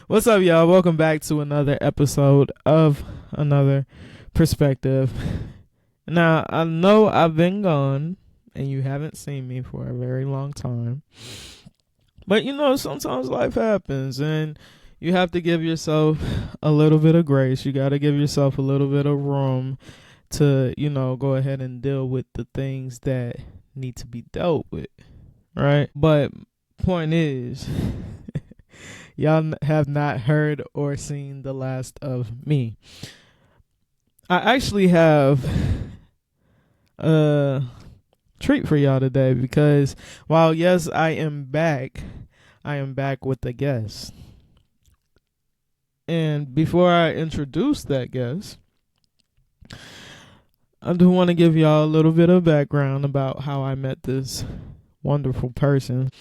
What's up, y'all? Welcome back to another episode of Another Perspective. Now, I know I've been gone and you haven't seen me for a very long time. But sometimes life happens and you have to give yourself a little bit of grace. You got to give yourself a little bit of room to, go ahead and deal with the things that need to be dealt with, right? But point is, y'all have not heard or seen the last of me. I actually have a treat for y'all today because while yes, I am back with a guest. And before I introduce that guest, I do want to give y'all a little bit of background about how I met this wonderful person.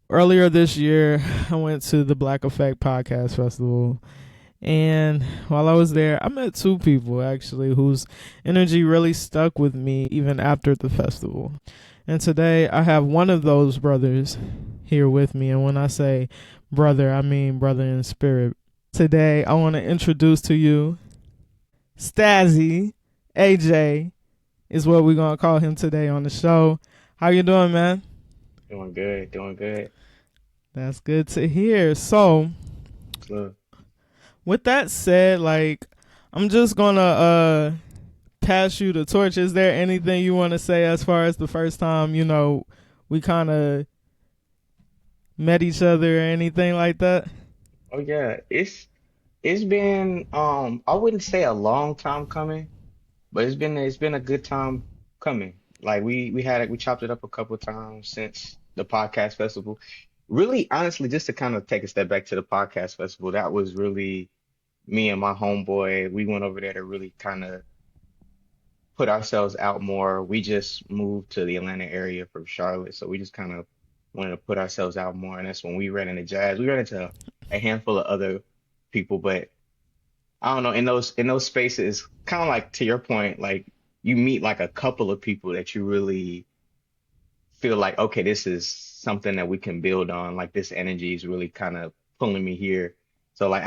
Earlier this year, I went to the Black Effect Podcast Festival. And while I was there, I met two people actually whose energy really stuck with me even after the festival. And today I have one of those brothers here with me. And when I say brother, I mean brother in spirit. Today I want to introduce to you Stazzy. AJ is what we're going to call him today on the show. How you doing, man? Doing good, doing good. That's good to hear. So, Look, with that said, I'm just gonna pass you the torch. Is there anything you want to say as far as the first time we kind of met each other or anything like that? oh yeah, it's been I wouldn't say a long time coming, but it's been a good time coming. Like we chopped it up a couple times since the podcast festival. Really, honestly, just to kind of take a step back to the podcast festival, that was really me and my homeboy. We went over there to really kind of put ourselves out more. We just moved to the Atlanta area from Charlotte, so we just kind of wanted to put ourselves out more. And that's when we ran into jazz. We ran into a handful of other people, but I don't know, in those spaces, kind of like to your point, like you meet like a couple of people that you really feel like, okay, this is something that we can build on. Like this energy is really kind of pulling me here. So like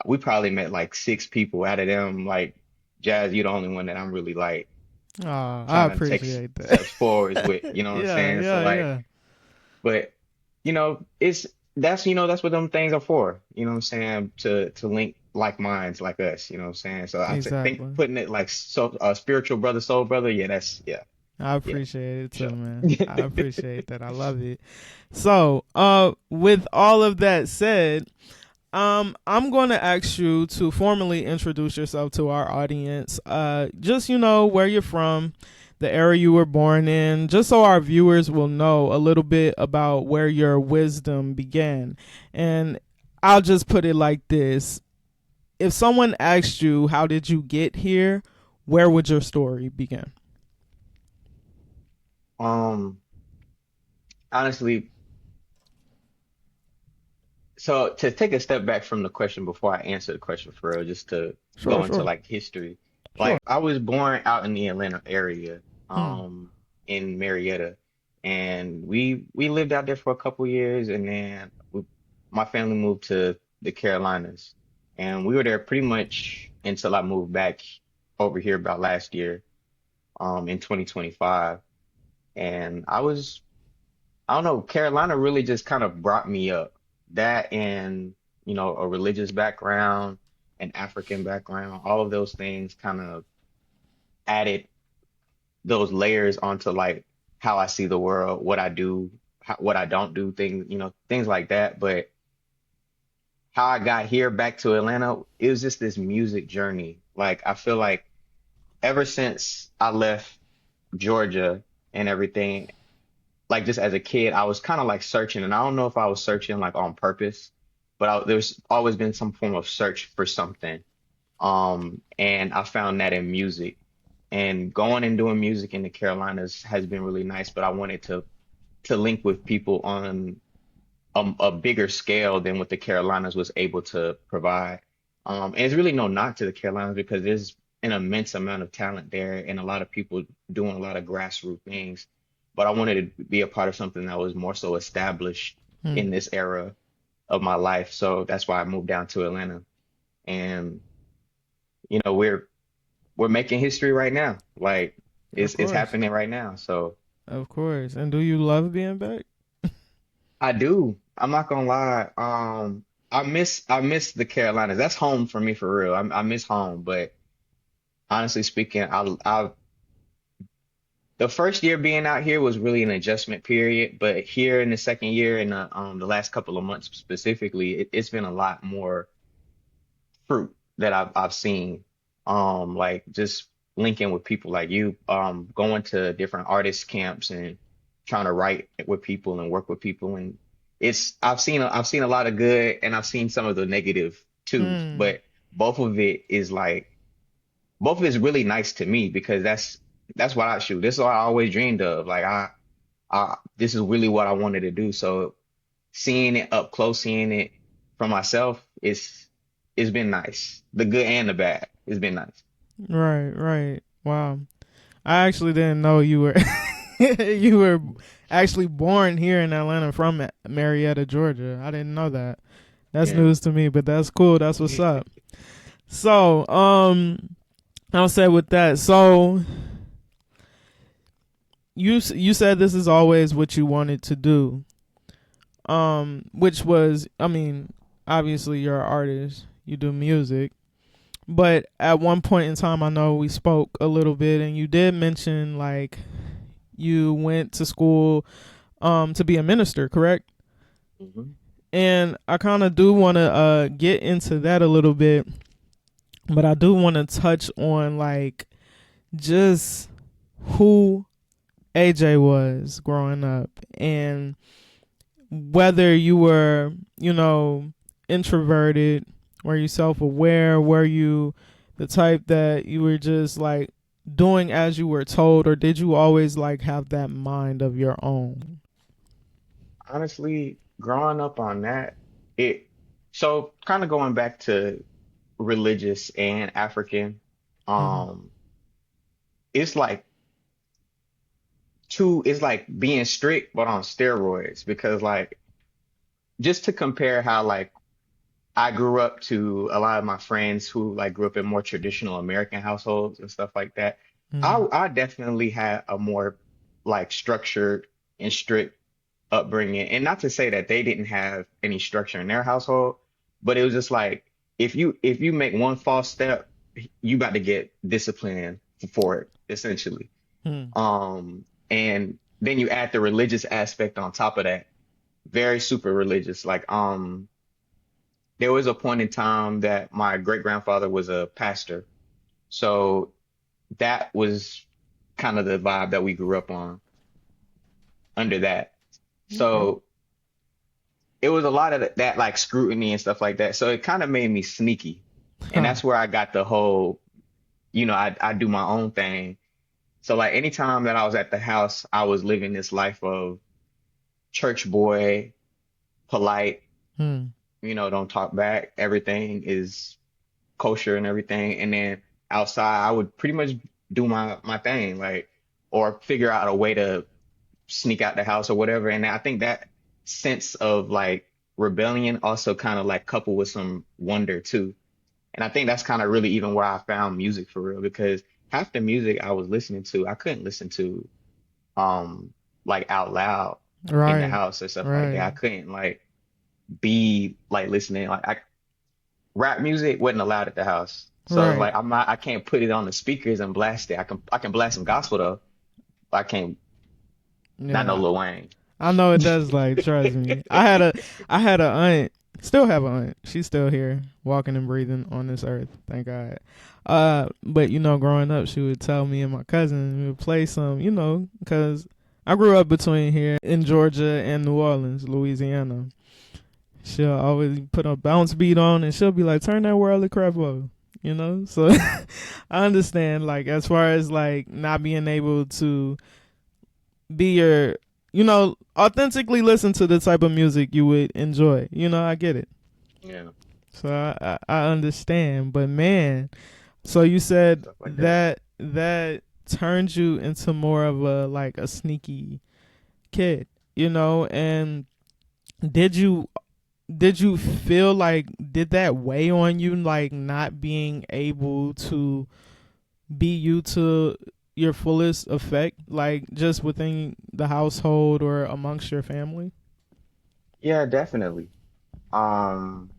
we probably met like six people out of them, like Jazz, you're the only one that I'm really like Oh, I trying to take appreciate that. steps forwards with, you know what I'm Yeah, saying? So yeah, like, yeah. but it's that's what them things are for, you know what I'm saying? To link like minds like us, you know what I'm saying? So think Exactly. putting it like so spiritual brother, soul brother, yeah, I yeah, appreciate it for too, sure. man. I appreciate that. I love it. So, with all of that said, I'm going to ask you to formally introduce yourself to our audience. Just where you're from, the area you were born in, just so our viewers will know a little bit about where your wisdom began. And I'll just put it like this: if someone asked you, "How did you get here?" where would your story begin? Um, honestly, so to take a step back from the question before I answer the question for real, just to Sure, go into sure, like history. sure. Like I was born out in the Atlanta area, Hmm. in Marietta, and we lived out there for a couple years, and then my family moved to the Carolinas, and we were there pretty much until I moved back over here about last year, in 2025, and I don't know, Carolina really just kind of brought me up. That and, a religious background, an African background, all of those things kind of added those layers onto like how I see the world, what I do, what I don't do, things like that. But how I got here back to Atlanta, it was just this music journey. Like I feel like ever since I left Georgia and everything, like just as a kid, I was kind of like searching, and I don't know if I was searching like on purpose, but there's always been some form of search for something. And I found that in music, and going and doing music in the Carolinas has been really nice, but I wanted to link with people on a bigger scale than what the Carolinas was able to provide. And it's really no knock to the Carolinas because there's an immense amount of talent there and a lot of people doing a lot of grassroots things. But I wanted to be a part of something that was more so established Hmm. in this era of my life. So that's why I moved down to Atlanta. And we're making history right now. Like Of it's course. happening right now. So Of course. And do you love being back? I do. I'm not gonna lie. I miss the Carolinas. That's home for me for real. I miss home, but honestly speaking, I the first year being out here was really an adjustment period, but here in the second year and the last couple of months specifically, it's been a lot more fruit that I've seen. Like just linking with people like you, going to different artist camps and trying to write with people and work with people, and I've seen a lot of good and I've seen some of the negative too, Hmm. but both of it is like both of it is really nice to me because that's what I shoot. This is what I always dreamed of. Like I this is really what I wanted to do. So seeing it up close, seeing it for myself, it's been nice. The good and the bad. It's been nice. Right, right. Wow. I actually didn't know you were you were actually born here in Atlanta from Marietta, Georgia. I didn't know that. That's Yeah. news to me, but that's cool. That's what's up. So, I'll say with that. So, you said this is always what you wanted to do. Which was, I mean, obviously you're an artist. You do music. But at one point in time, I know we spoke a little bit, and you did mention like you went to school to be a minister, correct? hmm And I kind of do want to get into that a little bit, but I do want to touch on like just who AJ was growing up and whether you were, introverted, were you self-aware, were you the type that you were just like doing as you were told, or did you always like have that mind of your own? Honestly, growing up on that, it so kind of going back to religious and African, Mm-hmm. um, it's like it's like being strict but on steroids because like just to compare how like I grew up to a lot of my friends who like grew up in more traditional American households and stuff like that. Mm-hmm. I definitely had a more like structured and strict upbringing. And not to say that they didn't have any structure in their household, but it was just like if you make one false step, you got to get disciplined for it, essentially. Mm-hmm. And then you add the religious aspect on top of that. Very super religious. Like there was a point in time that my great grandfather was a pastor. So that was kind of the vibe that we grew up on under that. Okay. So it was a lot of that like scrutiny and stuff like that. So it kind of made me sneaky. And Huh. that's where I got the whole, I do my own thing. So like anytime that I was at the house, I was living this life of church boy, polite, Hmm. don't talk back. Everything is kosher and everything. And then outside, I would pretty much do my thing, like, or figure out a way to sneak out the house or whatever. And I think that sense of like rebellion also kind of like coupled with some wonder too. And I think that's kind of really even where I found music for real because half the music I was listening to, I couldn't listen to like out loud in the Right. house or stuff like that. Right. I couldn't like be like listening like rap music wasn't allowed at the house. So Right. like I can't put it on the speakers and blast it. I can blast some gospel though, but I can't not no Yeah. Lil Wayne. I know it does. Like, trust me. I had a aunt. Still have an aunt. She's still here, walking and breathing on this earth. Thank God. But growing up, she would tell me and my cousin we would play some. Because I grew up between here in Georgia and New Orleans, Louisiana. She'll always put a bounce beat on, and she'll be like, "Turn that worldly crap up." So I understand. Like, as far as like not being able to be your, authentically listen to the type of music you would enjoy. I get it. Yeah, So I understand. But man, so you said stuff like that. that turned you into more of a like a sneaky kid, and did you did you feel like, did that weigh on you, like not being able to be you to your fullest effect, like just within the household or amongst your family? Yeah, definitely. Um,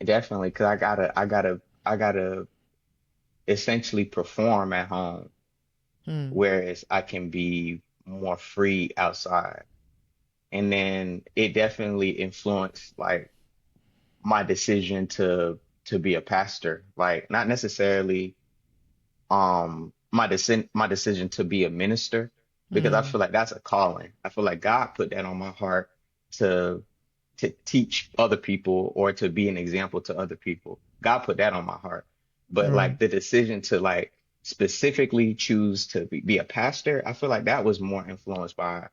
Definitely, because I gotta essentially perform at home, Hmm. whereas I can be more free outside. And then it definitely influenced like my decision to be a pastor. Like not necessarily my decision to be a minister, because I Hmm. feel like that's a calling. I feel like God put that on my heart to teach other people or to be an example to other people. God put that on my heart. But Right. like the decision to like specifically choose to be a pastor, I feel like that was more influenced by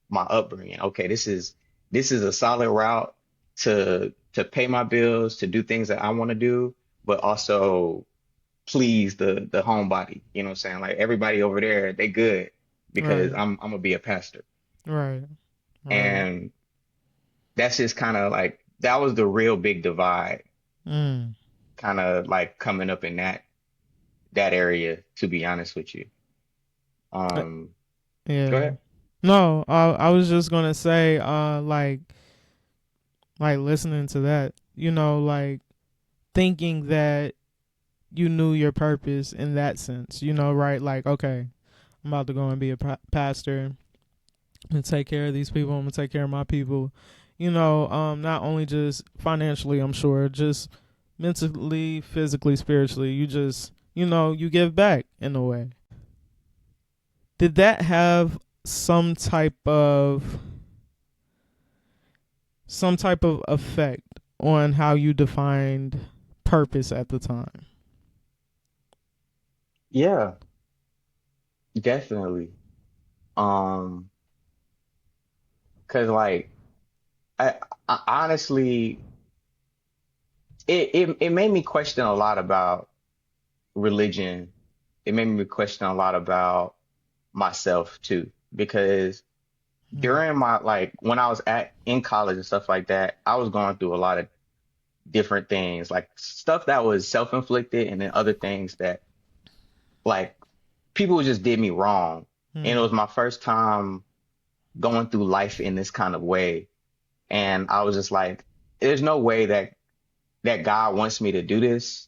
my upbringing. Okay, this is a solid route to pay my bills, to do things that I want to do, but also please the homebody. You know what I'm saying? Like everybody over there, they good because Right. I'm gonna be a pastor. Right. Right. And that's just kind of like that was the real big divide, Mm. kind of like coming up in that area, to be honest with you. Uh, Um, Go yeah. ahead. No, I was just gonna say, like listening to that, like thinking that you knew your purpose in that sense, right? Like, okay, I'm about to go and be a pastor and take care of these people. I'm gonna take care of my people. Not only just financially, I'm sure, just mentally, physically, spiritually. You just, you give back in a way. Did that have some type of effect on how you defined purpose at the time? Yeah, definitely. Um, 'Cause like I honestly, it made me question a lot about religion. It made me question a lot about myself too, because Hmm. during my like when I was at in college and stuff like that, I was going through a lot of different things, like stuff that was self-inflicted, and then other things that like people just did me wrong. And it Hmm. was my first time going through life in this kind of way. And I was just like, there's no way that God wants me to do this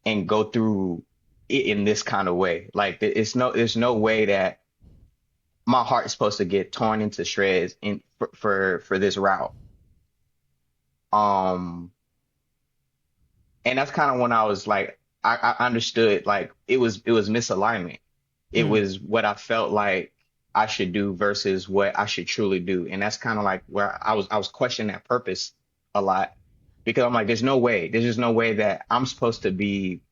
and go through it in this kind of way. Like there's no way that my heart is supposed to get torn into shreds in for this route. Um, and that's kind of when I was like, I understood like it was misalignment. It Hmm. was what I felt like I should do versus what I should truly do. And that's kind of like where I was questioning that purpose a lot, because I'm like, there's just no way that I'm supposed to be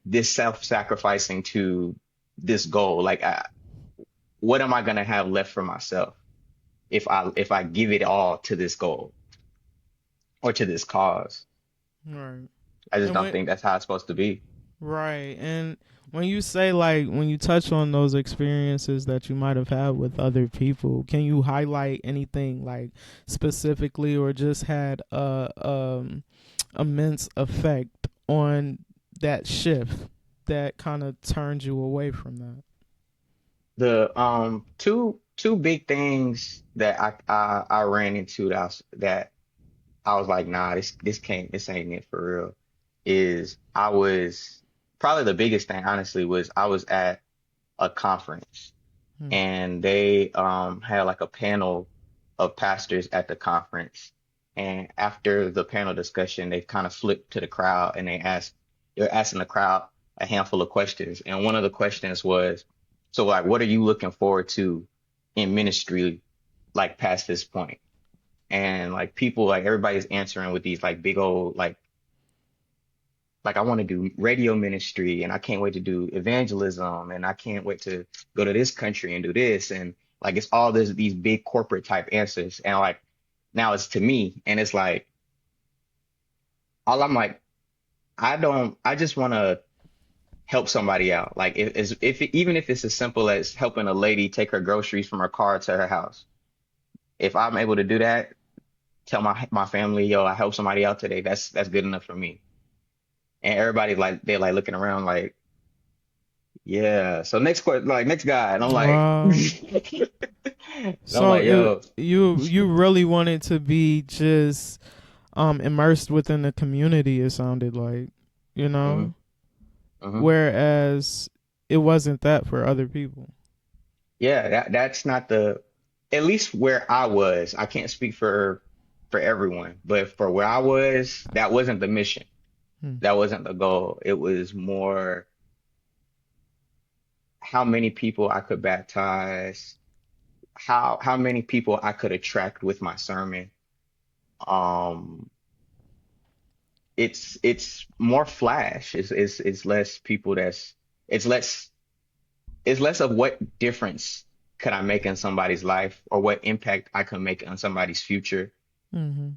this self-sacrificing to this goal. Like, what am I gonna have left for myself if I give it all to this goal or to this cause? Right. I just And don't when think that's how it's supposed to be. Right. And when you say, like, when you touch on those experiences that you might have had with other people, can you highlight anything like specifically, or just had a immense effect on that shift that kind of turned you away from that? The two big things that I ran into that I was like, nah, this ain't it for real. Is I was probably the biggest thing, honestly, was I was at a conference, Hmm. and they had like a panel of pastors at the conference. And after the panel discussion, they kind of flipped to the crowd and they're asking the crowd a handful of questions. And one of the questions was, so like, what are you looking forward to in ministry, like past this point? And like people, like everybody's answering with these like big old like I want to do radio ministry, and I can't wait to do evangelism, and I can't wait to go to this country and do this, and like it's all these big corporate type answers. And like now it's to me, and it's like all I'm like, I just want to help somebody out. Like even if it's as simple as helping a lady take her groceries from her car to her house. If I'm able to do that, tell my family, yo, I helped somebody out today. That's good enough for me. And everybody like they're like looking around like, yeah. So next question, like next guy, and I'm like, Wow. and I'm So like, it yo, you really wanted to be just immersed within the community, it sounded like, you hmm know? hmm Whereas it wasn't that for other people. yeah, that's not the, at least where I was. I can't speak for everyone, but for where I was, that wasn't the mission. Hmm. That wasn't the goal. It was more how many people I could baptize, how many people I could attract with my sermon. Um, it's more flash. It's less people it's less it's less of what difference could I make in somebody's life or what impact I could make on somebody's future Mm-hmm.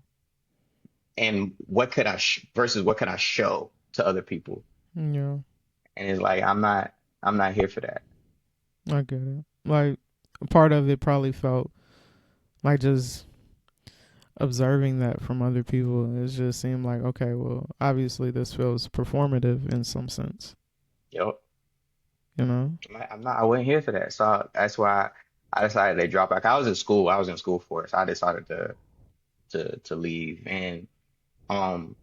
and what could versus what could I show to other people. Yeah, And it's like I'm not here for that. I get it. Like, a part of it probably felt like just observing that from other people. It just seemed like, okay, well, obviously this feels performative in some sense, Yo, you know? I wasn't here for that. So that's why I decided to drop back. I was in school. I was in school for it. So I decided to leave. And um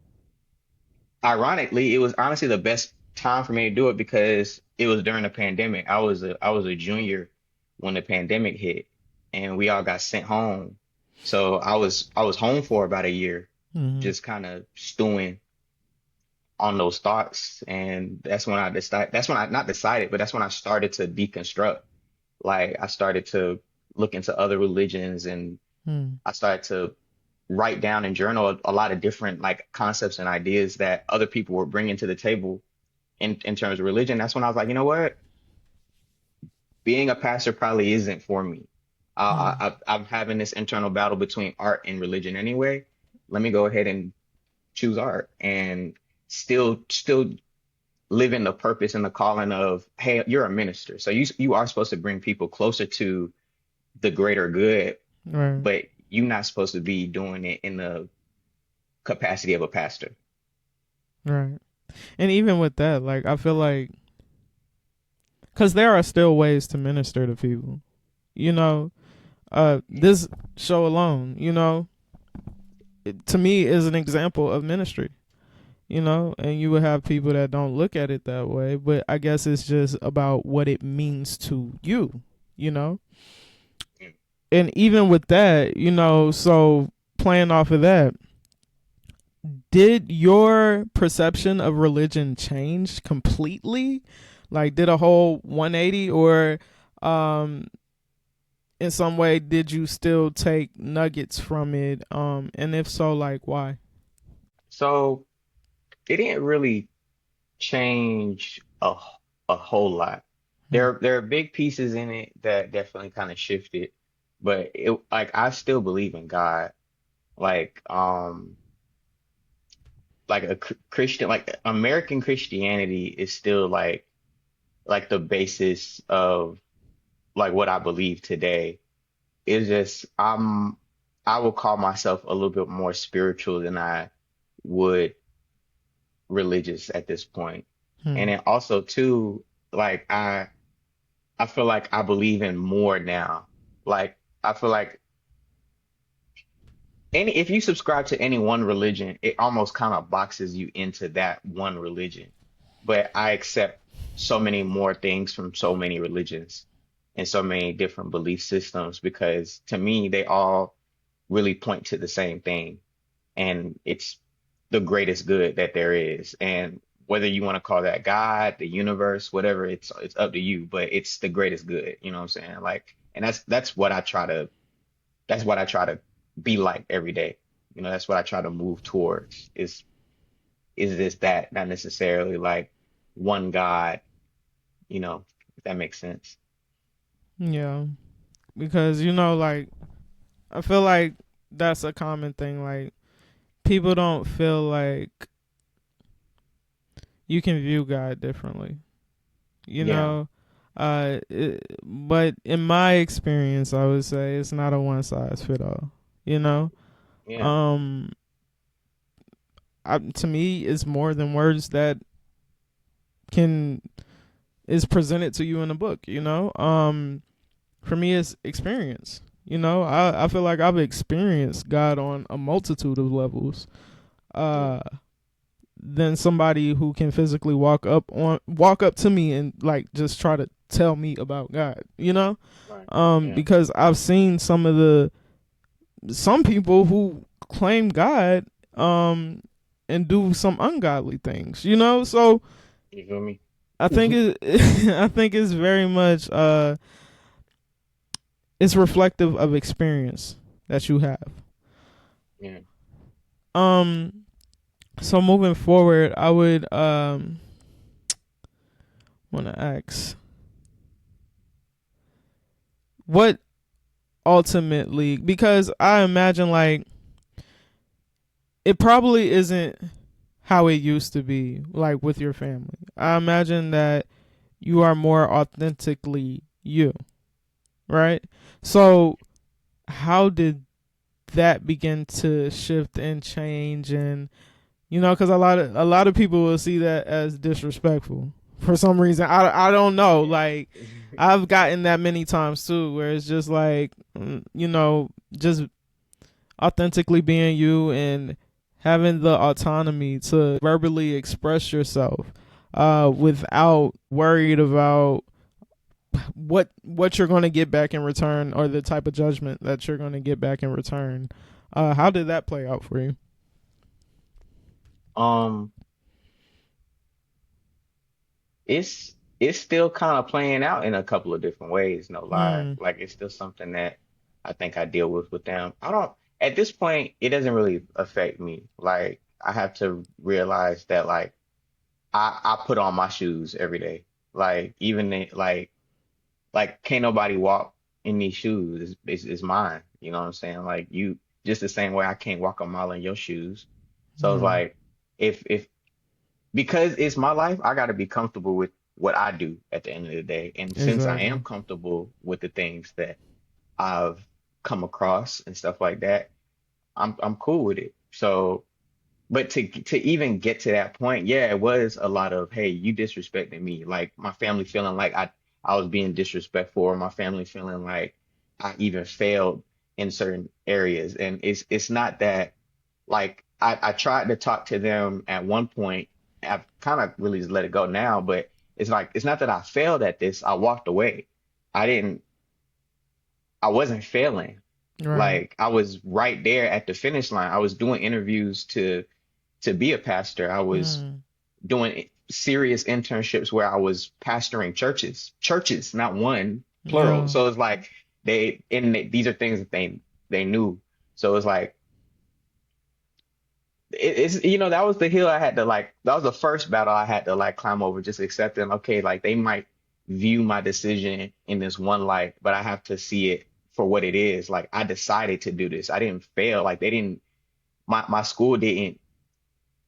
ironically, it was honestly the best time for me to do it because it was during the pandemic. I was a junior when the pandemic hit and we all got sent home. So I was home for about a year, Mm-hmm. just kind of stewing on those thoughts. And that's when I not decided, but that's when I started to deconstruct. Like I started to look into other religions and Mm-hmm. I started to write down and journal a lot of different like concepts and ideas that other people were bringing to the table in terms of religion. That's when I was like, you know what? Being a pastor probably isn't for me. I'm having this internal battle between art and religion anyway. Let me go ahead and choose art and still live in the purpose and the calling of, hey, you're a minister. So you are supposed to bring people closer to the greater good, Right, but you're not supposed to be doing it in the capacity of a pastor. right. And even with that, like, I feel like, because there are still ways to minister to people, you know? This show alone, to me is an example of ministry, and you would have people that don't look at it that way, but I guess it's just about what it means to you, you know? And even with that, so playing off of that, did your perception of religion change completely? Like, did a whole 180, or um in some way did you still take nuggets from it? And if so, like, why? So it didn't really change a whole lot. Hmm. There are big pieces in it that definitely kind of shifted, but it like I still believe in God. Like like a Christian like American Christianity is still like the basis of like what I believe today. It's just I will call myself a little bit more spiritual than I would religious at this point. And Hmm. then also too, like I feel like I believe in more now. Like I feel like any if you subscribe to any one religion, it almost kind of boxes you into that one religion. But I accept so many more things from so many religions and so many different belief systems because to me they all really point to the same thing. And it's the greatest good that there is. And whether you want to call that God, the universe, whatever, it's up to you, but it's the greatest good, you know what I'm saying? Like, and that's what I try to be like every day. You know, that's what I try to move towards is this that, not necessarily like one God, you know, if that makes sense. Yeah, because like, I feel like that's a common thing. Like, people don't feel like you can view God differently. You Yeah. know, but in my experience, I would say it's not a one size fit all. You know, Yeah. Um, to me, it's more than words that can is presented to you in a book. For me, it's experience. I feel like I've experienced God on a multitude of levels. Mm. Uh, than somebody who can physically walk up to me and like just try to tell me about God. Right. Yeah. Because I've seen some people who claim God, and do some ungodly things. So You feel me? I think I think it's very much it's reflective of experience that you have. Yeah. Um, so moving forward, I would want to ask what ultimately, because I imagine like it probably isn't how it used to be like with your family. I imagine that you are more authentically you, right? So how did that begin to shift and change? And because a lot of people will see that as disrespectful for some reason. I don't know. Yeah. Like I've gotten that many times too, where it's just like just authentically being you and having the autonomy to verbally express yourself, without worried about what you're going to get back in return, or the type of judgment that you're going to get back in return. How did that play out for you? Um, it's still kind of playing out in a couple of different ways, no lie. Hmm. Like it's still something that I think I deal with them. I don't At this point, it doesn't really affect me. Like I have to realize that like I put on my shoes every day. Like like can't nobody walk in these shoes. It's mine. You know what I'm saying? Like you just the same way I can't walk a mile in your shoes. So it's Hmm. like if because it's my life, I got to be comfortable with what I do at the end of the day. And since I am Exactly. comfortable with the things that I've come across and stuff like that, I'm cool with it. So, but to even get to that point, yeah, it was a lot of, hey, you disrespecting me. Like my family feeling like I was being disrespectful, or my family feeling like I even failed in certain areas. And it's not that like I tried to talk to them at one point. I've kind of really just let it go now, but it's like it's not that I failed at this. I walked away. I didn't I wasn't failing. Right. Like I was right there at the finish line. I was doing interviews to be a pastor. I was Hmm. doing serious internships where I was pastoring churches, not one, plural. Yeah. So it's like these are things that they knew. So it's like it's that was the hill I had to like that was the first battle I had to like climb over, just accepting, okay, like they might view my decision in this one light, but I have to see it for what it is. Like I decided to do this. I didn't fail. Like they didn't my school didn't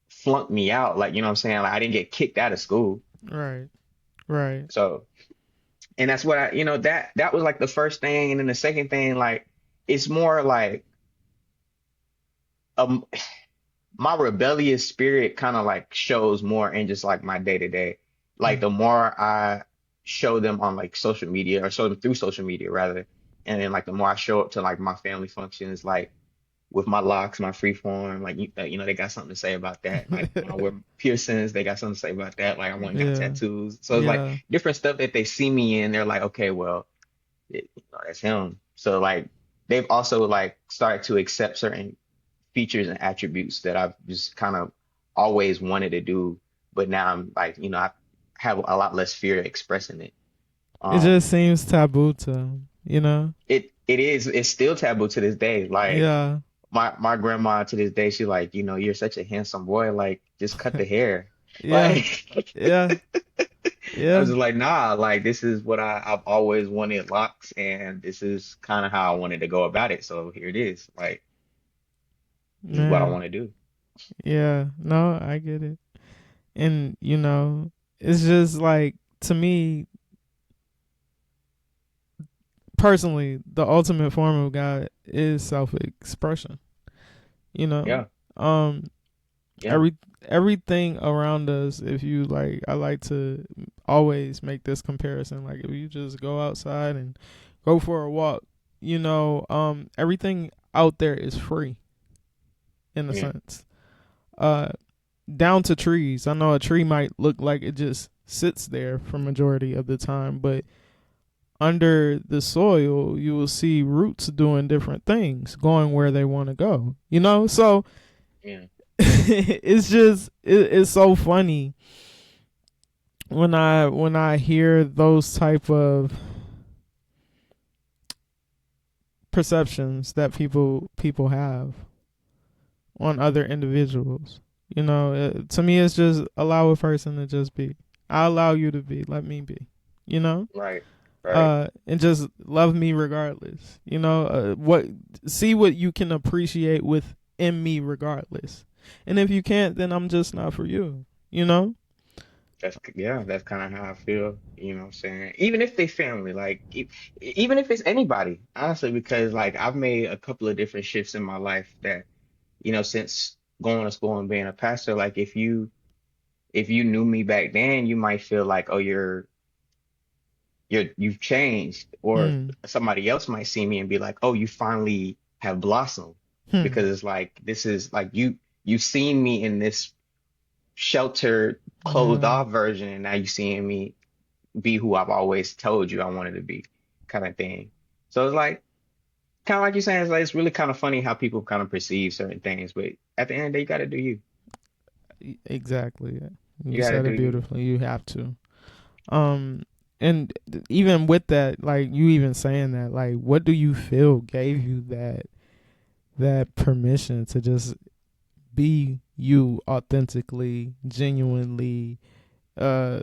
flunk me out. Like, you know what I'm saying? Like I didn't get kicked out of school. Right. Right. So, and that's what that was like the first thing. And then the second thing, like it's more like um my rebellious spirit kind of like shows more in just like my day to day. Like the more I show them on like social media, or show them through social media rather, and then like the more I show up to like my family functions, like with my locks, my freeform, like they got something to say about that. Like when I wear piercings, they got something to say about that. Like I went and got Yeah. tattoos, so it's like Yeah. different stuff that they see me in. They're like, okay, well, that's him. So like they've also like started to accept certain features and attributes that I've just kind of always wanted to do, but now I'm like, I have a lot less fear expressing it. It just Um, seems taboo to 'em. it's still taboo to this day. Like Yeah. my grandma to this day, she like, you're such a handsome boy, like just cut the hair. Yeah. Like Yeah. I was Yeah. just like, nah, like this is what I've always wanted locks, and this is kind of how I wanted to go about it. So here it is. Like this is what I Man. want to do. Yeah. No, I get it. And it's just like, to me personally, the ultimate form of God is self-expression. You know, Yeah. um, Yeah. every everything around us. If you like, I like to always make this comparison. Like if you just go outside and go for a walk, everything out there is free in a Yeah. sense. Uh, Down to trees. I know a tree might look like it just sits there for majority of the time, but under the soil you will see roots doing different things, going where they want to go. So Yeah. it's so funny when I hear those type of perceptions that people have on other individuals. To me, it's just allow a person to just be. I allow you to be. Let me be. You know, Right. Right. and just love me regardless. What see what you can appreciate within me regardless. And if you can't, then I'm just not for you. You know. That's kind of how I feel, you know what I'm saying? Even if they family, like even if it's anybody, honestly, because like I've made a couple of different shifts in my life that, since going to school and being a pastor, like if you knew me back then, you might feel like, oh, you've changed, or Hmm. somebody else might see me and be like, oh, you finally have blossomed, Hmm. because it's like this is like you've seen me in this sheltered, closed Yeah. off version, and now you seeing me be who I've always told you I wanted to be, kind of thing. So it's like kind of like you're saying, it's really kind of funny how people kind of perceive certain things, but at the end of the day, you got to do you. Exactly. You You got to said do it you. beautifully. You have to. Um, and even with that, like you even saying that, like, what do you feel gave you that permission to just be you authentically, genuinely, uh,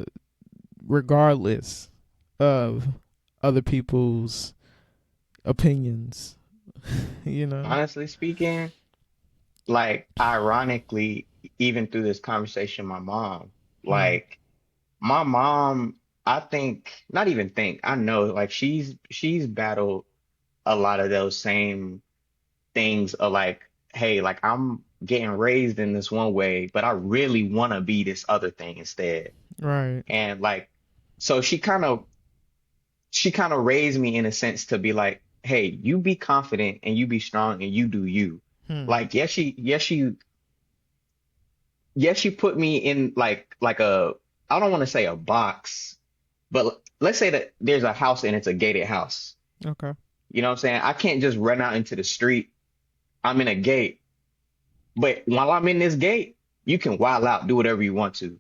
regardless of other people's opinions? you know. Honestly speaking, like ironically, even through this conversation, Hmm. like my mom, I think, not even think, I know, like she's battled a lot of those same things of like, hey, like I'm getting raised in this one way, but I really want to be this other thing instead. Right. And like, so she kind of raised me in a sense to be like, hey, you be confident and you be strong and you do you. Hmm. Like, yes, she put me in like a, I don't want to say a box, but let's say that there's a house and it's a gated house. Okay. You know what I'm saying? I can't just run out into the street. I'm in a gate, but while I'm in this gate, you can wild out, do whatever you want to.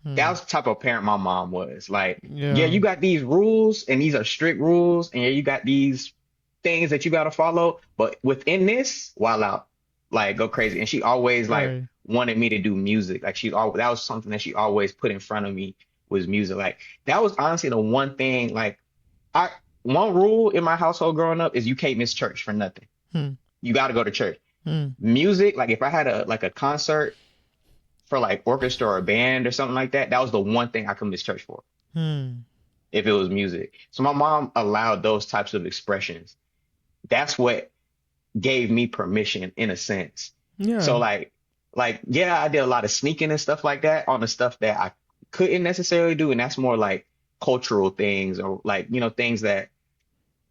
That Hmm. was the type of parent my mom was. Like, yeah, Yeah. you got these rules and these are strict rules, and yeah, you got these things that you got to follow, but within this, wild out, like go crazy. And she always like Right. wanted me to do music. Like that was something that she always put in front of me, was music. Like that was honestly the one thing. Like I one rule in my household growing up is you can't miss church for nothing. Hmm. You got to go to church. Hmm. Music, like if I had a concert for like orchestra or a band or something like that, that was the one thing I could miss church for, Hmm. if it was music. So my mom allowed those types of expressions. That's what gave me permission in a sense. So Yeah. like yeah, I did a lot of sneaking and stuff like that on the stuff that I couldn't necessarily do, and that's more like cultural things, or like things that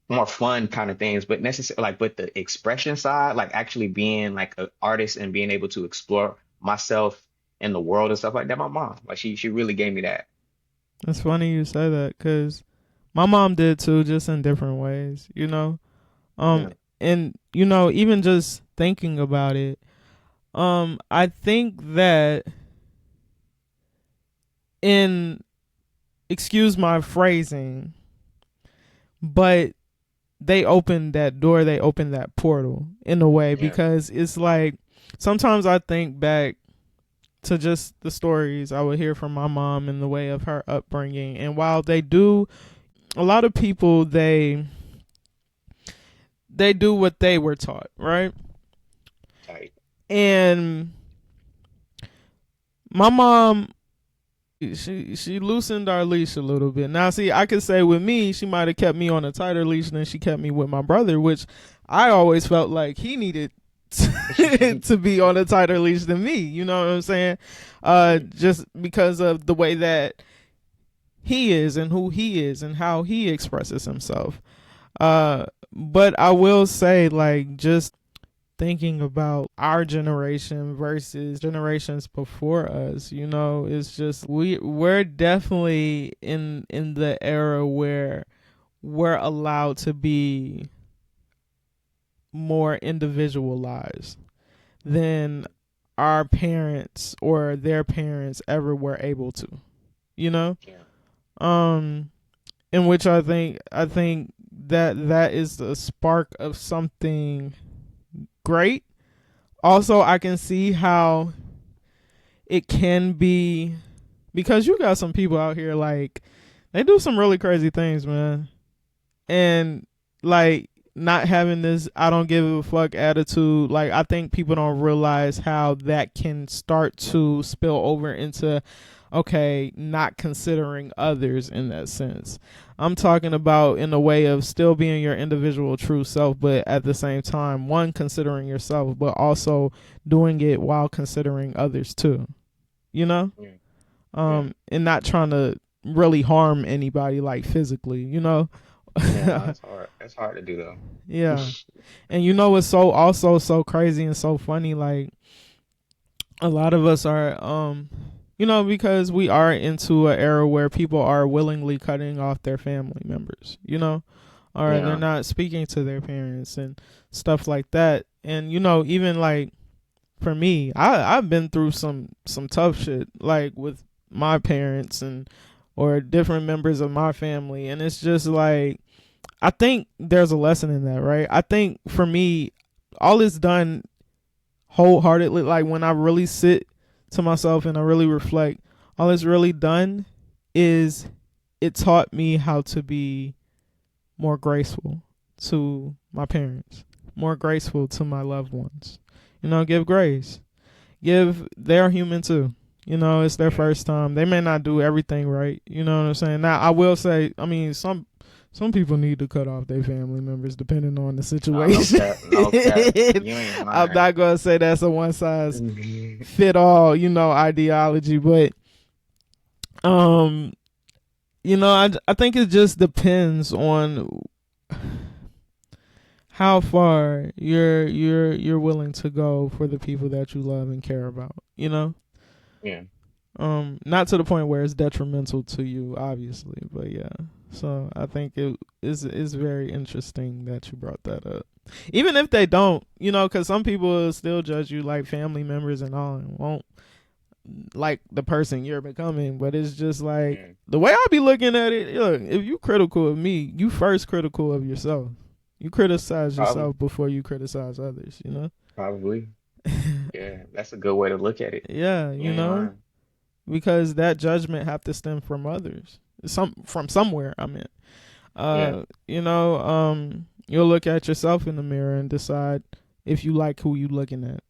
more fun kind of things, but necessarily like, but the expression side, like actually being like an artist and being able to explore myself in the world and stuff like that, my mom, like she really gave me that. It's funny you say that because my mom did too, just in different ways. Um, Yeah. and even just thinking about it, I think that in excuse my phrasing, but they opened that door, they opened that portal in a way Yeah. because it's like sometimes I think back to just the stories I would hear from my mom in the way of her upbringing, and while they do, a lot of people they do what they were taught, right? Tight. And my mom, she loosened our leash a little bit. Now, see, I could say with me, she might have kept me on a tighter leash than she kept me with my brother, which I always felt like he needed to be on a tighter leash than me. You know what I'm saying? Yeah, Just because of the way that he is and who he is and how he expresses himself. But I will say, like, just thinking about our generation versus generations before us, you know, it's just we're definitely in the era where we're allowed to be more individualized than our parents or their parents ever were able to, you know? yeah, Um in which I think that is the spark of something great. Also, I can see how it can be, because you got some people out here, like, they do some really crazy things, man. And, like, not having this I don't give a fuck attitude, like, I think people don't realize how that can start to spill over into, okay, not considering others in that sense. I'm talking about in a way of still being your individual true self, but at the same time, one, considering yourself, but also doing it while considering others too. You know? yeah, yeah. And not trying to really harm anybody, like, physically, you know? Yeah, no, that's hard. That's hard to do though. Yeah. And you know what's so also so crazy and so funny, like, a lot of us are you know, because we are into an era where people are willingly cutting off their family members, you know, or they're Yeah, not speaking to their parents and stuff like that. And you know, even like for me, I've been through some tough shit, like with my parents and or different members of my family, and it's just like, I think there's a lesson in that, right? I think for me, all is done wholeheartedly, like when I really sit to myself and I really reflect, all it's really done is it taught me how to be more graceful to my parents, more graceful to my loved ones. You know, give grace. They're human too. You know, it's their yeah. first time. They may not do everything right. You know what I'm saying? Now, I will say, I mean, some people need to cut off their family members depending on the No, no situation. cap, no cap. You ain't I'm lying. not gonna say that's a one size Yeah, fit all, you know, ideology, but um, you know, I think it just depends on how far you're willing to go for the people that you love and care about, you know? Not to the point where it's detrimental to you, obviously, but yeah. So I think it is very interesting that you brought that up. Even if they don't, you know, because some people will still judge you like family members and all, and won't like the person you're becoming. But it's just like yeah. the way I be looking at it. Look, if you critical of me, you first critical of yourself. You criticize Probably, yourself before you criticize others. You know. probably. Yeah, that's a good way to look at it. Yeah, You you ain't know, lying. because that judgment have to stem from others, from somewhere. I mean, Yeah, you know, you'll look at yourself in the mirror and decide if you like who you looking at,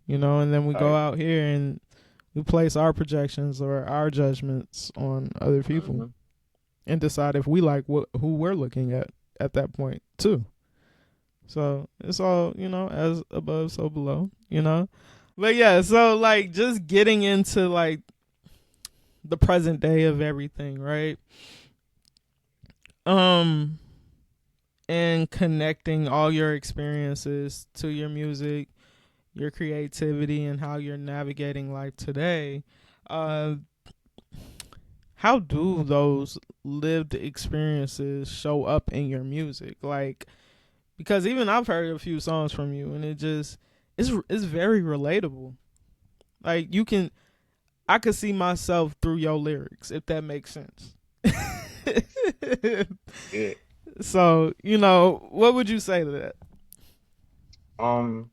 you know, and then we go right. out here and we place our projections or our judgments on other people Hmm. and decide if we like who we're looking at that point too. So it's all, you know, as above, so below, you know. But yeah, so like just getting into like the present day of everything, right? Um, and connecting all your experiences to your music, your creativity, and how you're navigating life today. Uh, how do those lived experiences show up in your music? Like, because even I've heard a few songs from you, and it just it's very relatable. Like you can, I could see myself through your lyrics, if that makes sense. Good. So, you know, what would you say to that? Um,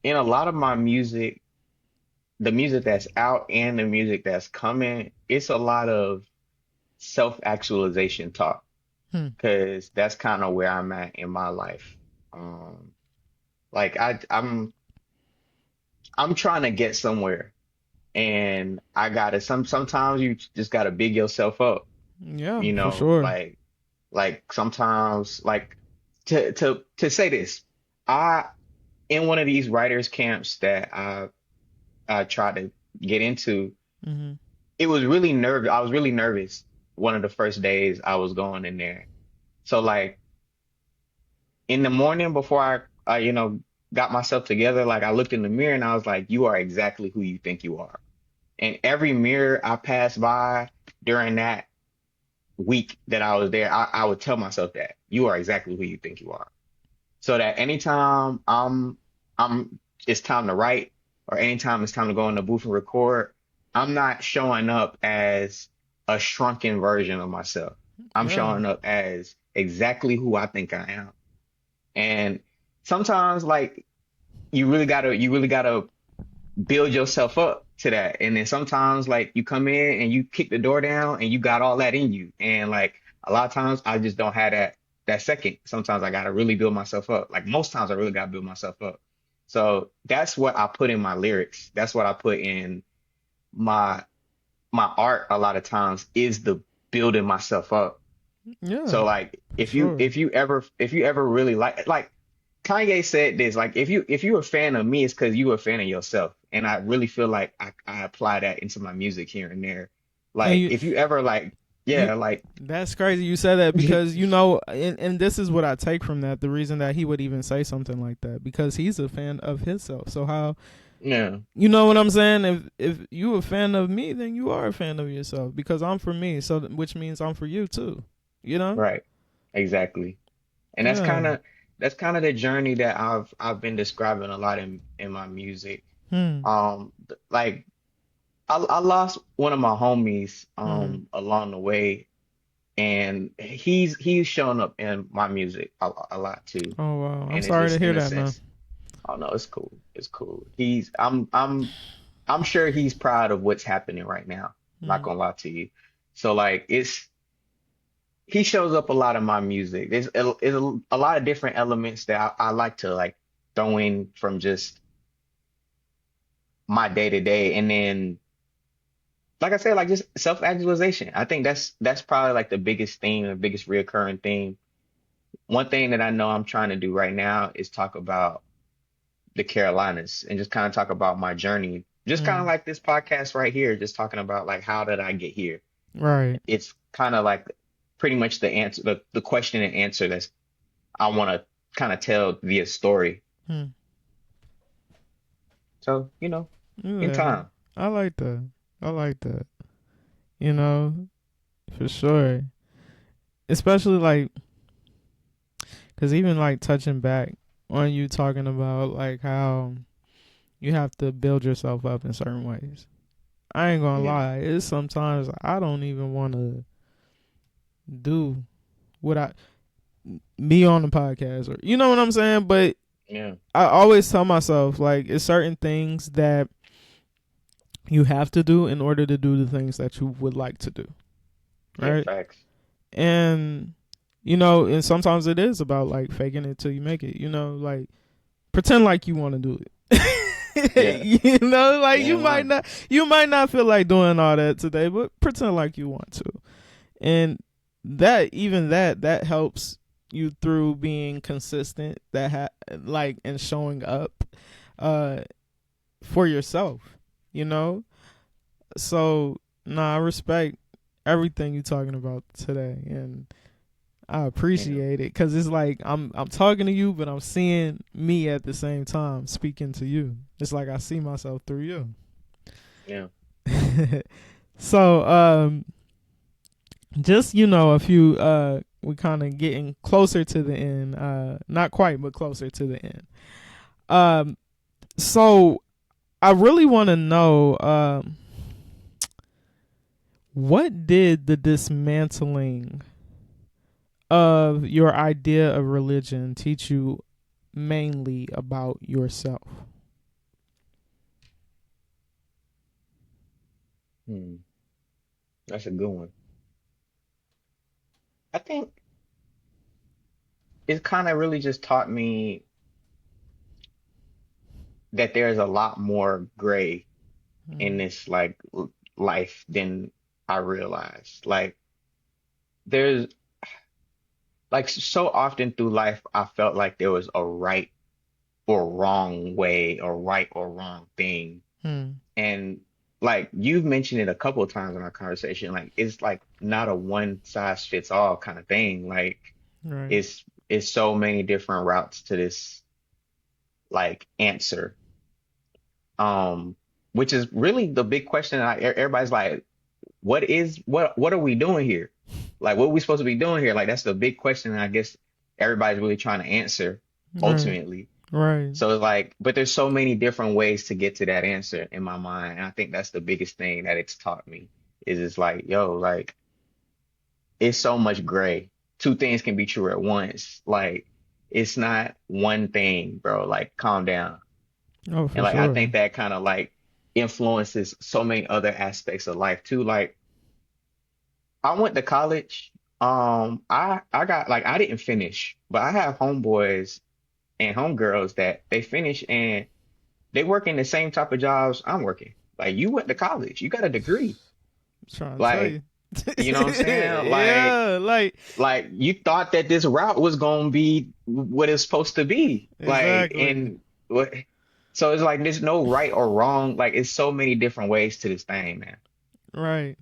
in a lot of my music, the music that's out and the music that's coming, it's a lot of self-actualization talk Hmm. because that's kind of where I'm at in my life. Um, like I'm trying to get somewhere, and I gotta sometimes you just gotta big yourself up, Yeah, you for know, sure. like sometimes like to say this. in one of these writers camps that I tried to get into, Mm-hmm. it was really nervous. I was really nervous one of the first days I was going in there. So like in the morning before I got myself together, like I looked in the mirror and I was like, you are exactly who you think you are. And every mirror I passed by during that week that I was there, I would tell myself that you are exactly who you think you are. So that anytime I'm it's time to write or anytime it's time to go in the booth and record, I'm not showing up as a shrunken version of myself. I'm Yeah. showing up as exactly who I think I am. And sometimes like you really gotta build yourself up to that. And then sometimes like you come in and you kick the door down and you got all that in you. And like a lot of times I just don't have that second. Sometimes I gotta really build myself up. Like most times I really gotta build myself up. So that's what I put in my lyrics. That's what I put in my my art a lot of times is the building myself up. Yeah. So like For sure. if you ever really like Kanye said this, like if you're a fan of me, it's because you're a fan of yourself. And I really feel like I apply that into my music here and there. And Like if you ever like you yeah, like that's crazy you said that because and this is what I take from that, the reason that he would even say something like that, because he's a fan of himself. So how, yeah, you know what I'm saying, if you a fan of me, then you are a fan of yourself, because I'm for me, so which means I'm for you too, you know. right. Exactly. And Yeah. that's kind of the journey that I've been describing a lot in my music. Hmm. Like I lost one of my homies Hmm. along the way, and he's shown up in my music a lot too. Oh wow, I'm And it's sorry to just hear in a that, man. sense, oh no, it's cool. It's cool. I'm sure he's proud of what's happening right now. I'm not Hmm. gonna lie to you. So like it's he shows up a lot in my music. There's a lot of different elements that I like to like throw in from just my day to day, and then like I said, like just self-actualization. I think that's probably like the biggest theme, the biggest reoccurring theme. One thing that I know I'm trying to do right now is talk about the Carolinas and just kind of talk about my journey. Just kind of Hmm. like this podcast right here, just talking about like how did I get here? Right. It's kind of like pretty much the answer, the question and answer that's I want to kind of tell via story. Hmm. So, in Yeah, time. I like that. I like that. You know, for sure. Especially like, cause even like touching back on you talking about like how you have to build yourself up in certain ways. I ain't gonna Yeah. lie. It's sometimes I don't even want to do what I be on the podcast, or you know what I'm saying. But Yeah. I always tell myself like it's certain things that you have to do in order to do the things that you would like to do, Yeah, right? facts. And and sometimes it is about like faking it till you make it. Like pretend like you want to do it. Yeah. Like You ain't lying. you might not feel like doing all that today, but pretend like you want to. And that helps you through being consistent, like, and showing up uh for yourself, you know? So, nah, I respect everything you talking about today, and I Yeah. appreciate it because it's like I'm talking to you, but I'm seeing me at the same time speaking to you. It's like I see myself through you. Yeah. So, just a few we kind of getting closer to the end. Not quite, but closer to the end. Um, so I really want to know what did the dismantling of your idea of religion teach you mainly about yourself? Hmm. That's a good one. I think it kind of really just taught me that there's a lot more gray in Mm, this like life than I realized. Like there's like so often through life I felt like there was a right or wrong way or right or wrong thing. Hmm. And like you've mentioned it a couple of times in our conversation, like it's like not a one size fits all kind of thing. Like Right. it's so many different routes to this like answer. Um, which is really the big question. Everybody's like, what are we doing here? Like, what are we supposed to be doing here? Like, that's the big question. I guess everybody's really trying to answer Right. ultimately. Right. So it's like, but there's so many different ways to get to that answer in my mind. And I think that's the biggest thing that it's taught me is it's like, yo, like it's so much gray. Two things can be true at once. Like it's not one thing, bro. Like calm down. Oh, And for like I sure. think that kind of like influences so many other aspects of life too. Like I went to college. I got like I didn't finish, but I have homeboys and homegirls that they finish and they work in the same type of jobs I'm working. Like you went to college, you got a degree. Trying to tell Like, you. you know what I'm saying? Yeah, like Like you thought that this route was gonna be what it's supposed to be. Like, exactly. and what so it's like there's no right or wrong. Like it's so many different ways to this thing, man. Right.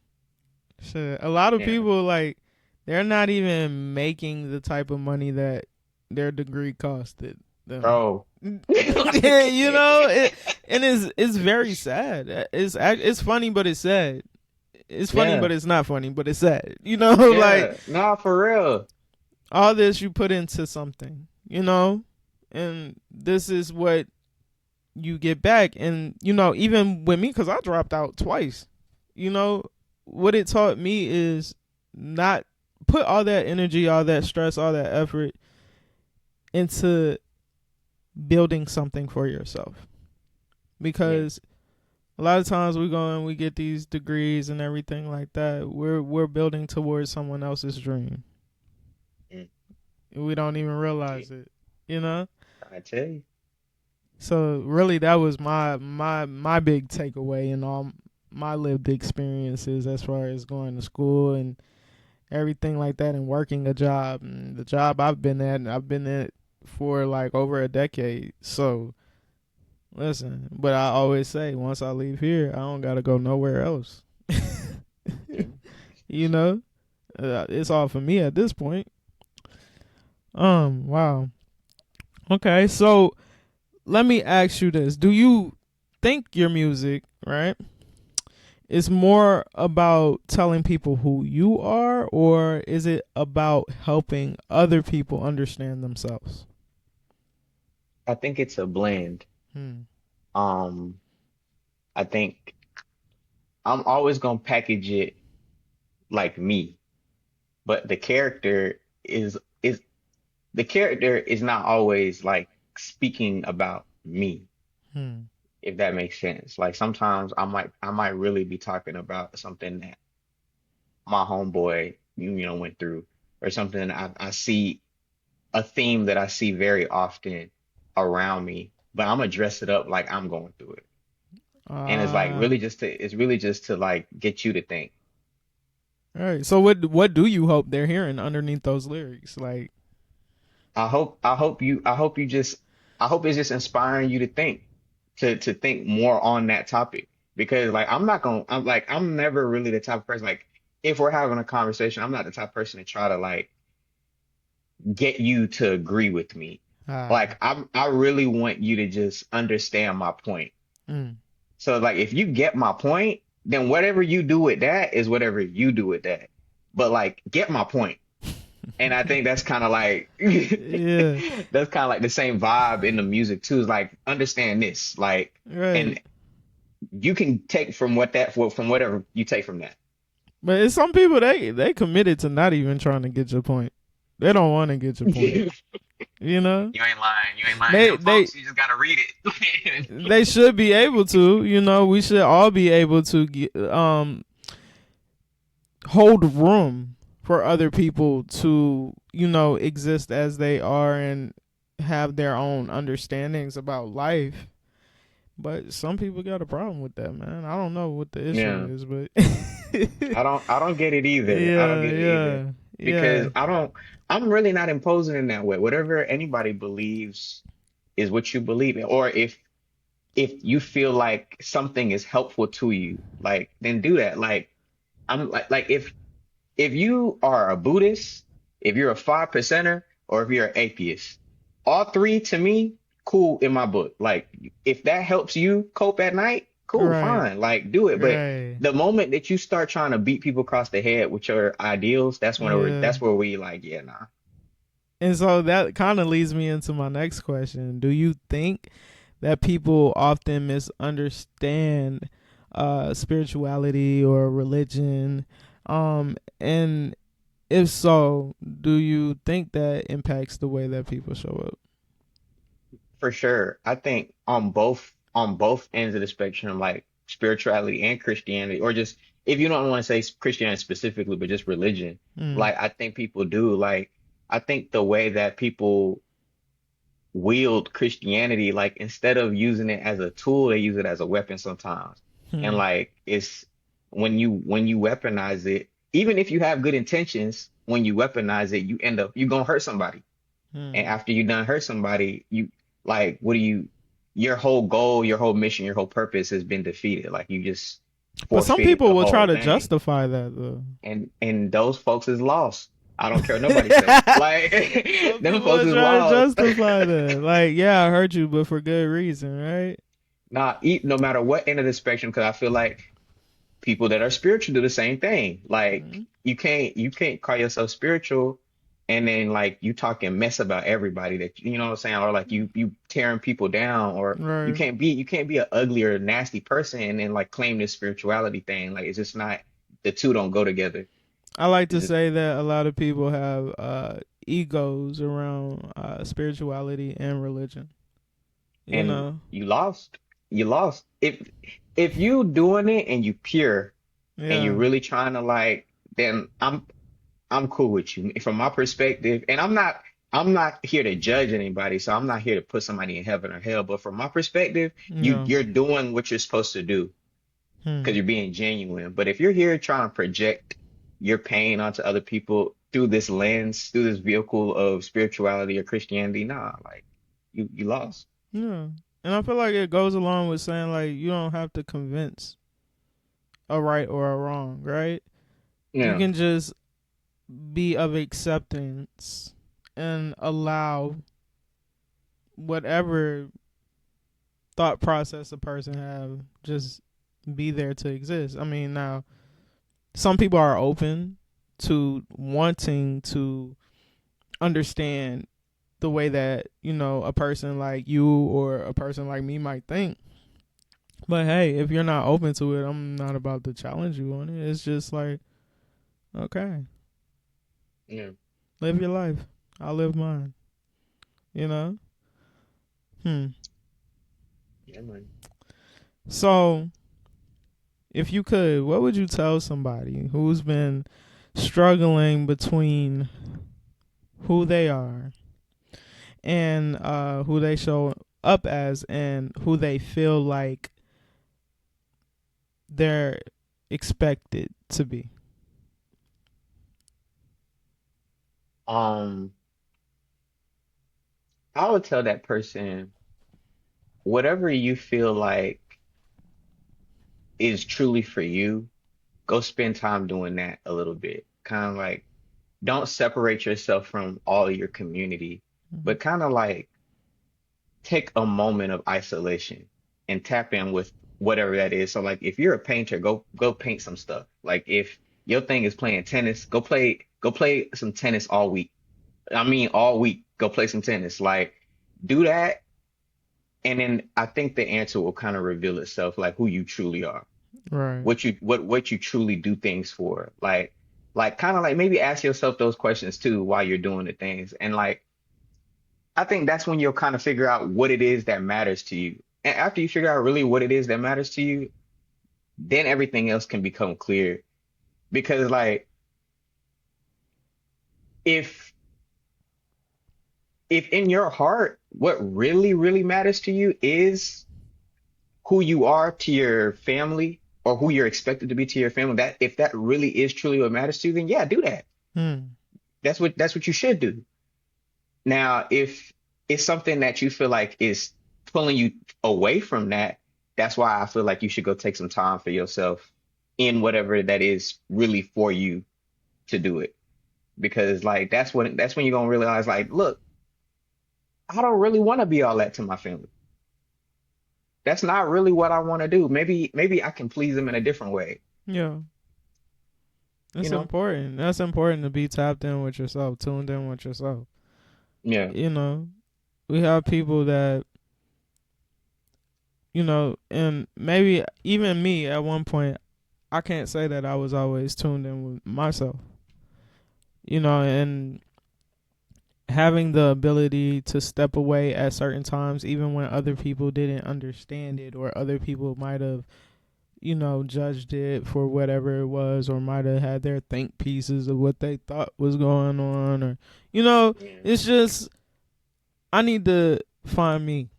Shit. A lot of Yeah. people like they're not even making the type of money that their degree costed them. Bro. You know, Like and it's very sad. It's funny, but it's sad. It's funny, yeah. but it's not funny, but it's sad. You know, like Yeah. Nah, for real. all this you put into something. You know, and this is what you get back. And you know, even with me, because I dropped out twice. You know, what it taught me is not put all that energy, all that stress, all that effort into building something for yourself. Yeah. Because a lot of times we go and we get these degrees and everything like that. We're building towards someone else's dream. Mm. We don't even Yeah. realize it. You know? I tell you. So really that was my big takeaway in all my lived experiences as far as going to school and everything like that and working a job. And the job I've been at for like over a decade. So listen, but I always say once I leave here, I don't gotta go nowhere else. Yeah. You know, it's all for me at this point. Wow. Okay, so let me ask you this: do you think your music, right, is more about telling people who you are, or is it about helping other people understand themselves? I think it's a blend. Hmm. Um, I think I'm always gonna package it like me, but is the character is not always like speaking about me, Hmm. if that makes sense. Like sometimes I might really be talking about something that my homeboy went through, or something I see a theme that I see very often around me, but I'm gonna dress it up like I'm going through it. And it's like Ah. really just to like get you to think. All right. So what do you hope they're hearing underneath those lyrics? Like, I hope it's just inspiring you to think, to think more on that topic. Because like I'm never really the type of person like if we're having a conversation, I'm not the type of person to try to like get you to agree with me. ah. Like I really want you to just understand my point. Mm. So like if you get my point, then whatever you do with that is whatever you do with that. But like get my point. And I think that's kind of like Yeah. that's kind of like the same vibe in the music too. Is like understand this, like, Right. and you can take from from whatever you take from that. But it's some people they committed to not even trying to get your point. They don't want to get your point. You You know? ain't lying. You ain't lying to They them they folks. You just gotta read it. they should be able to, you know, we should all be able to hold room for other people to, you know, exist as they are and have their own understandings about life. But some people got a problem with that, man. I don't know what the issue Yeah, is, but I don't get it either. I don't yeah, get it either yeah, because yeah. I'm really not imposing in that way. Whatever anybody believes, is what you believe in, or if you feel like something is helpful to you, like then do that. Like I'm like if you are a Buddhist, if you're a 5%er, or if you're an atheist, all three to me, cool in my book. Like if that helps you cope at night, cool, Right. fine, like do it. But Right. the moment that you start trying to beat people across the head with your ideals, Yeah. that's where we like, yeah, nah. And so that kind of leads me into my next question. Do you think that people often misunderstand spirituality or religion? And if so, do you think that impacts the way that people show up? For sure. I think on both ends of the spectrum, like spirituality and Christianity, or just if you don't want to say Christianity specifically, but just religion, Mm. like I think people do. Like I think the way that people wield Christianity, like instead of using it as a tool, they use it as a weapon sometimes. And Hmm. like it's when you weaponize it, even if you have good intentions, when you weaponize it, you end up you gonna hurt somebody. And Hmm. after you done hurt somebody, you like, what do you, your whole goal, your whole mission, your whole purpose has been defeated. Like you just But some forfeited people the will try whole to thing. justify that though. And those folks is lost. I don't care what nobody say. Like Some them people folks will is try to lost. justify that. Like, yeah, I heard you, but for good reason, right? Nah, no matter what end of the spectrum, because I feel like people that are spiritual do the same thing. Like Mhm. you can't call yourself spiritual and then like you talking mess about everybody that you know what I'm saying, or like you tearing people down, or Right. you can't be an ugly or nasty person and then like claim this spirituality thing. Like it's just not, the two don't go together. I like It's to just, say that a lot of people have egos around spirituality and religion. You and know? you lost. You lost. If you doing it and you pure and you're Yeah. really trying to like, then I'm cool with you from my perspective, and I'm not here to judge anybody, so I'm not here to put somebody in heaven or hell. But from my perspective, Yeah. you're doing what you're supposed to do because Hmm. you're being genuine. But if you're here trying to project your pain onto other people through this lens, through this vehicle of spirituality or Christianity, nah, like you lost. Yeah. And I feel like it goes along with saying like you don't have to convince a right or a wrong, right? You Yeah, can just be of acceptance and allow whatever thought process a person have just be there to exist. I mean, now some people are open to wanting to understand the way that, you know, a person like you or a person like me might think. But hey, if you're not open to it, I'm not about to challenge you on it. It's just like, okay, yeah, live your life. I'll live mine. You know? Hmm. yeah, man. So, if you could, what would you tell somebody who's been struggling between who they are and who they show up as and who they feel like they're expected to be? Um, I would tell that person whatever you feel like is truly for you, go spend time doing that a little bit. Kind of like don't separate yourself from all your community, Mhm. but kind of like take a moment of isolation and tap in with whatever that is. So like if you're a painter, go paint some stuff. Like if your thing is playing tennis, go play some tennis all week. I mean all week. Go play some tennis. Like do that, and then I think the answer will kind of reveal itself, like who you truly are, Right. what you truly do things for. Like kind of like maybe ask yourself those questions too while you're doing the things. And like I think that's when you'll kind of figure out what it is that matters to you. And after you figure out really what it is that matters to you, then everything else can become clear. Because like if if in your heart what really matters to you is who you are to your family, or who you're expected to be to your family, that if that really is truly what matters to you, then yeah, do that. Hmm. That's what you should do. Now, it's something that you feel like is pulling you away from that, that's why I feel like you should go take some time for yourself in whatever that is really for you to do it. Because like that's when you're gonna realize like, look, I don't really want to be all that to my family. That's not really what I want to do. Maybe I can please them in a different way, Yeah. you That's know? important. That's important to be tapped in with yourself, tuned in with yourself. Yeah. You know, we have people that, and maybe even me at one point, I can't say that I was always tuned in with myself, and having the ability to step away at certain times, even when other people didn't understand it or other people might have, judged it for whatever it was, or might have had their think pieces of what they thought was going on, or, Yeah. it's just, I need to find me.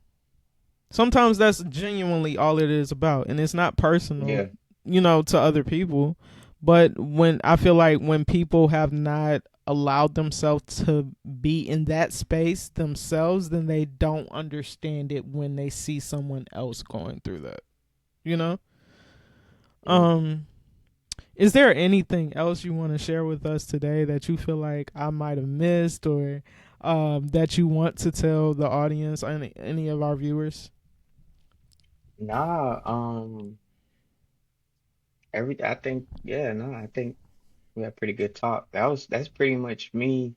Sometimes that's genuinely all it is about, and it's not personal, Yeah. to other people. But when I feel like when people have not allowed themselves to be in that space themselves, then they don't understand it when they see someone else going through that. You know? Yeah. Um is there anything else you want to share with us today that you feel like I might have missed, or that you want to tell the audience, any of our viewers? Nah, I think, yeah, no, I think we had pretty good talk. That's pretty much me,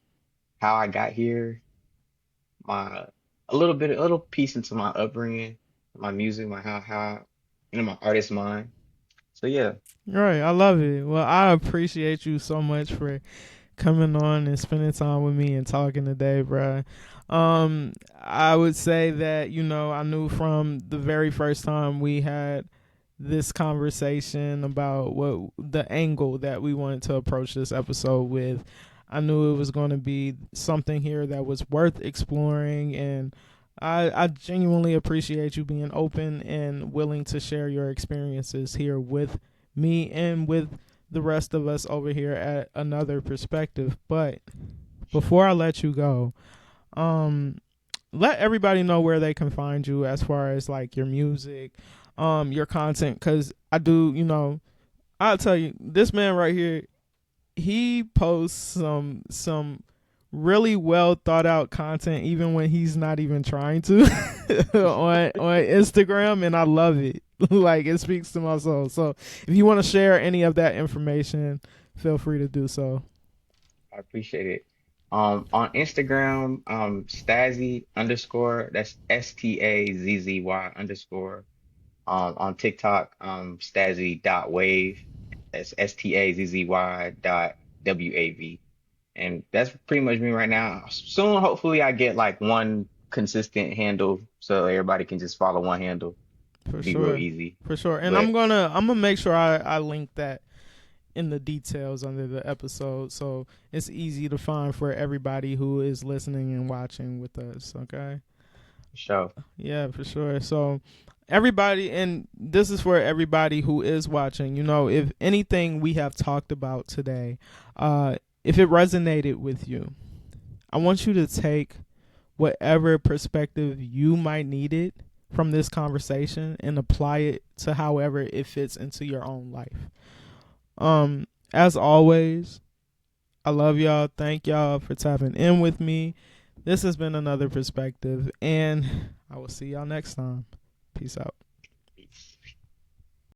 how I got here, my a little piece into my upbringing, my music, my how my artist mind. So yeah, Right, I love it. Well, I appreciate you so much for coming on and spending time with me and talking today, bruh. I would say that, I knew from the very first time we had this conversation about what the angle that we wanted to approach this episode with. I knew it was going to be something here that was worth exploring, and I genuinely appreciate you being open and willing to share your experiences here with me and with the rest of us over here at Another Perspective. But before I let you go, um, let everybody know where they can find you as far as like your music, your content, because I do, I'll tell you, this man right here, he posts some really well thought out content even when he's not even trying to on Instagram, and I love it. Like, it speaks to my soul. So if you want to share any of that information, feel free to do so. I appreciate it. On Instagram, Stazzy underscore, that's Stazzy underscore. On TikTok, Stazzy dot wave, that's Stazzy dot WAV. And that's pretty much me right now. Soon, hopefully, I get like one consistent handle so everybody can just follow one handle. For Be real sure. easy. For sure. And But I'm gonna make sure I link that in the details under the episode, so it's easy to find for everybody who is listening and watching with us. Okay. sure. Yeah, for sure. So everybody, and this is for everybody who is watching, if anything we have talked about today, if it resonated with you, I want you to take whatever perspective you might need it from this conversation and apply it to however it fits into your own life. As always, I love y'all. Thank y'all for tapping in with me. This has been Another Perspective, and I will see y'all next time. Peace out.